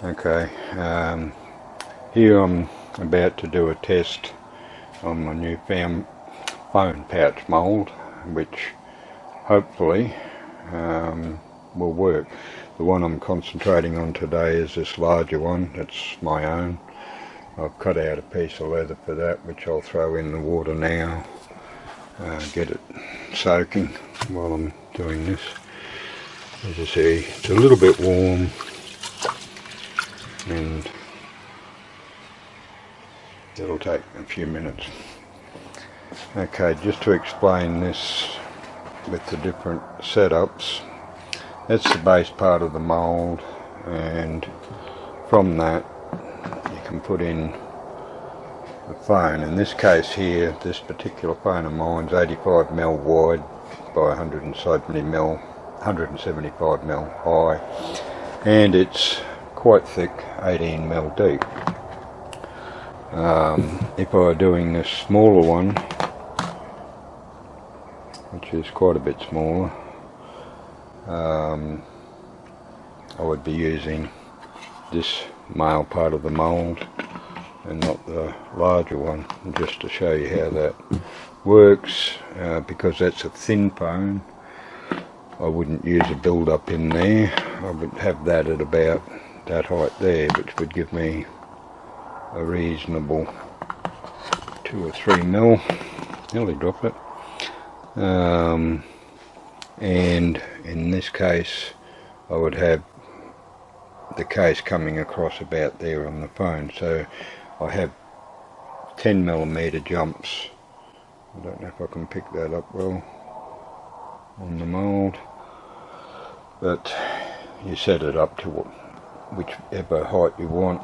Okay, here I'm about to do a test on my new phone pouch mould, which hopefully will work. The one I'm concentrating on today is this larger one. It's my own. I've cut out a piece of leather for that, which I'll throw in the water now, get it soaking while I'm doing this. As you see, it's a little bit warm, and it'll take a few minutes. Okay, just to explain this with the different setups, that's the base part of the mould, and from that you can put in the phone. In this case here, this particular phone of mine's 85mm wide by 175mm high, and it's quite thick, 18mm deep. If I were doing this smaller one, which is quite a bit smaller, I would be using this male part of the mould and not the larger one, just to show you how that works. Because that's a thin phone, I wouldn't use a build-up in there. I would have that at about that height there, which would give me a reasonable 2 or 3 mil. Nearly dropped it. And in this case I would have the case coming across about there on the phone, so I have 10mm jumps. I don't know if I can pick that up well on the mould, but you set it up to whichever height you want.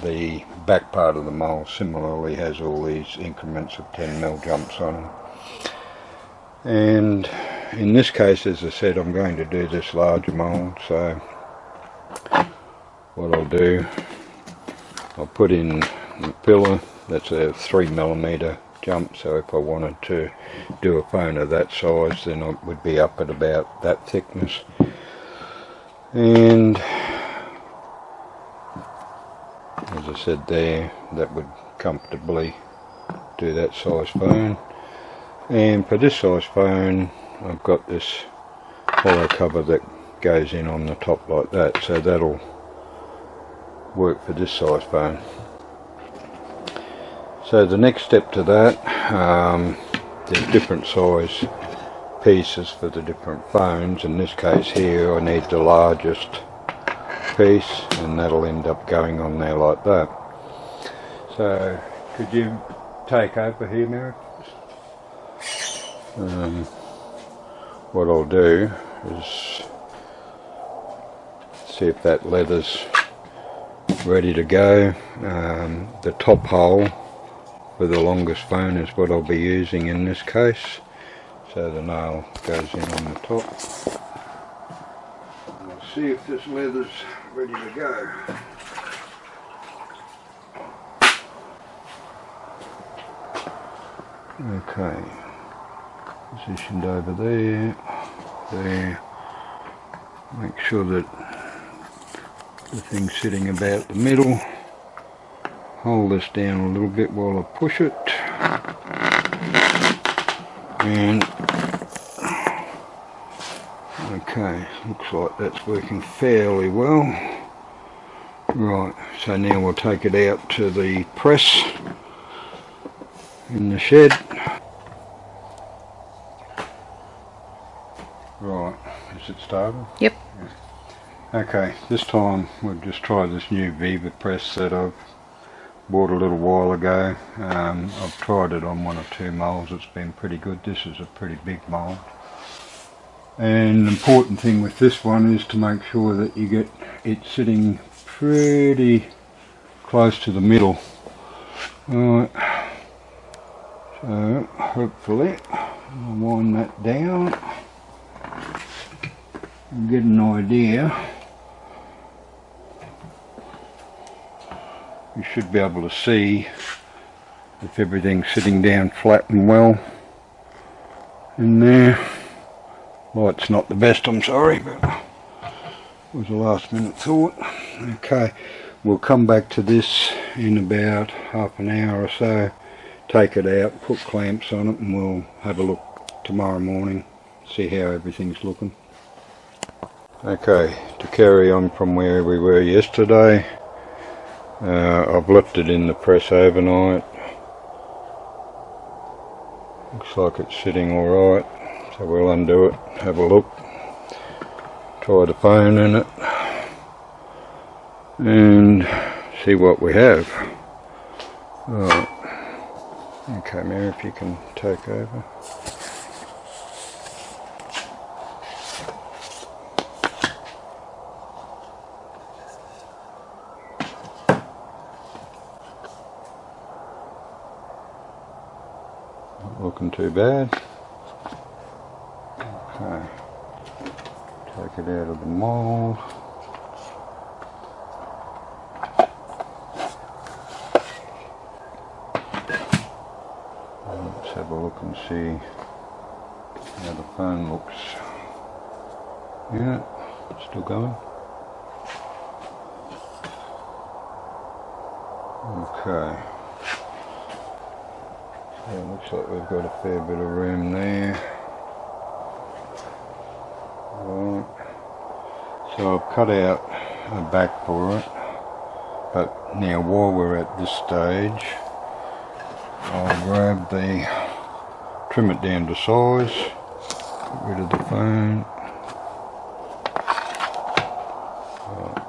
The back part of the mould similarly has all these increments of 10mm jumps on them. And in this case, as I said, I'm going to do this larger mould, so what I'll do, I'll put in the filler. That's a 3mm jump, so if I wanted to do a phone of that size, then I would be up at about that thickness. And as I said there, that would comfortably do that size phone. And for this size phone, I've got this hollow cover that goes in on the top like that, so that'll work for this size phone. So the next step to that, there's different size pieces for the different phones. In this case here, I need the largest piece, and that'll end up going on there like that. So could you take over here, Mary? What I'll do is see if that leather's ready to go. The top hole for the longest phone is what I'll be using in this case, so the nail goes in on the top. And I'll see if this leather's ready to go. Okay, positioned over there. Make sure that the thing's sitting about the middle. Hold this down a little bit while I push it. And okay, looks like that's working fairly well. Right, so now we'll take it out to the press in the shed. Right, is it started? Yep. Yeah. Okay, this time we'll just try this new Viva press that I've bought a little while ago. I've tried it on 1 or 2 moulds, it's been pretty good. This is a pretty big mould. And the important thing with this one is to make sure that you get it sitting pretty close to the middle. Alright, so hopefully I'll wind that down and get an idea. You should be able to see if everything's sitting down flat and well in there. Light's not the best, I'm sorry, but was a last minute thought. Okay, we'll come back to this in about half an hour or so, take it out, put clamps on it, and we'll have a look tomorrow morning, see how everything's looking. Okay, to carry on from where we were yesterday, I've left it in the press overnight. Looks like it's sitting alright, so we'll undo it, have a look, try the phone in it, and see what we have. Right. Okay, Mary, if you can take over. Not looking too bad. Okay, take it out of the mould. Let's have a look and see how the phone looks. Yeah, still going. Okay. Yeah, it looks like we've got a fair bit of room there. Right. So I've cut out a back for it, but now while we're at this stage, I'll grab the, trim it down to size, get rid of the phone. Right.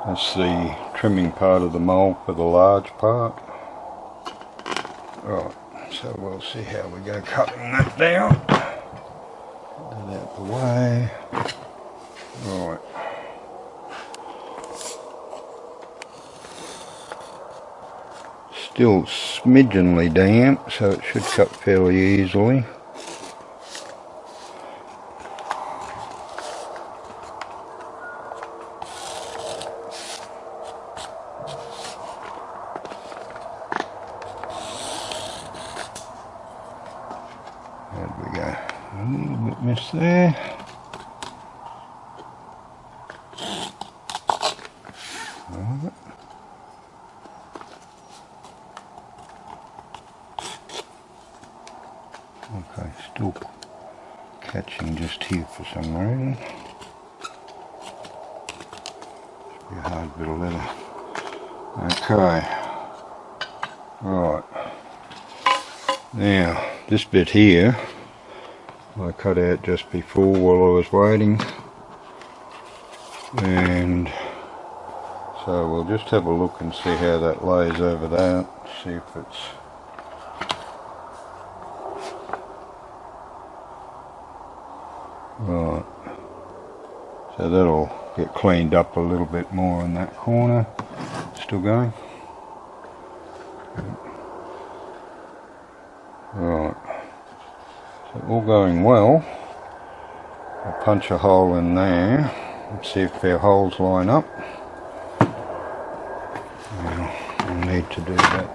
That's the trimming part of the mould for the large part. Right, so we'll see how we go cutting that down. Get that out the way. Right. Still smidgenly damp, so it should cut fairly easily. There we go. A little bit missed there. Right. Okay, still catching just here for some reason. Must be a hard bit of leather. Okay. Right. Now, this bit here, I cut out just before while I was waiting. And so we'll just have a look and see how that lays over that. See if it's... Right, so that'll get cleaned up a little bit more in that corner. Still going? Right, so all going well. I'll punch a hole in there and see if their holes line up. Now, I'll need to do that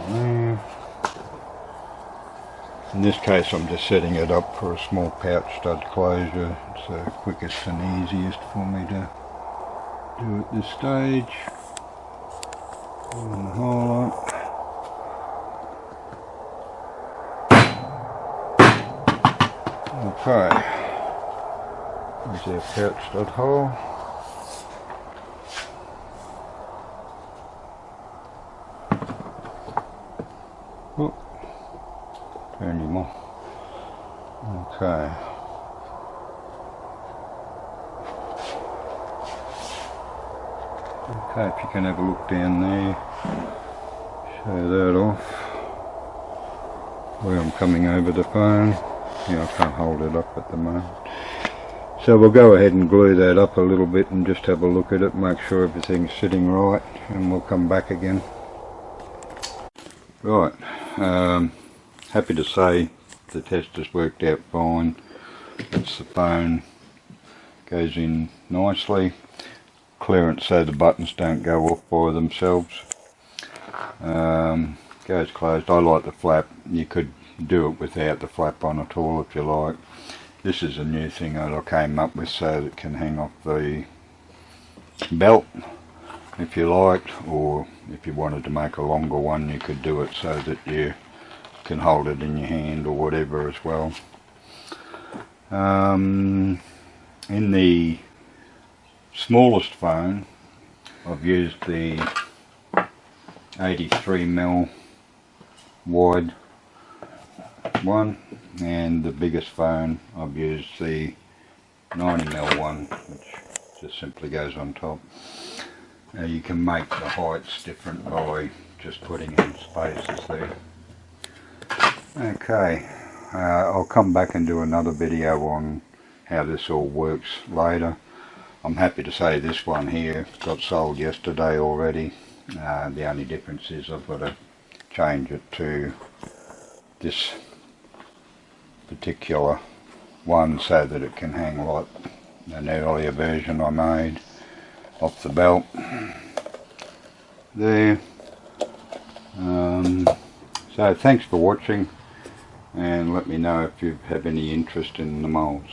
in there. In this case I'm just setting it up for a small pouch stud closure. It's the quickest and easiest for me to do at this stage. Pulling the hole up. Okay, there's our pouch stud hole. Oh, turn him off. Okay. Okay, if you can have a look down there, show that off, where I'm coming over the phone. Yeah, I can't hold it up at the moment. So we'll go ahead and glue that up a little bit and just have a look at it, make sure everything's sitting right, and we'll come back again. Right, happy to say the test has worked out fine. That's the phone, goes in nicely. Clearance so the buttons don't go off by themselves. Goes closed. I like the flap. You could do it without the flap on at all if you like. This is a new thing that I came up with so that it can hang off the belt if you liked, or if you wanted to make a longer one you could do it so that you can hold it in your hand or whatever as well. In the smallest phone I've used the 83mm wide one, and the biggest phone I've used the 90mm one, which just simply goes on top. Now you can make the heights different by just putting in spaces there. Okay, I'll come back and do another video on how this all works later. I'm happy to say this one here got sold yesterday already. The only difference is I've got to change it to this particular one so that it can hang like an earlier version I made off the belt there. So thanks for watching, and let me know if you have any interest in the moulds.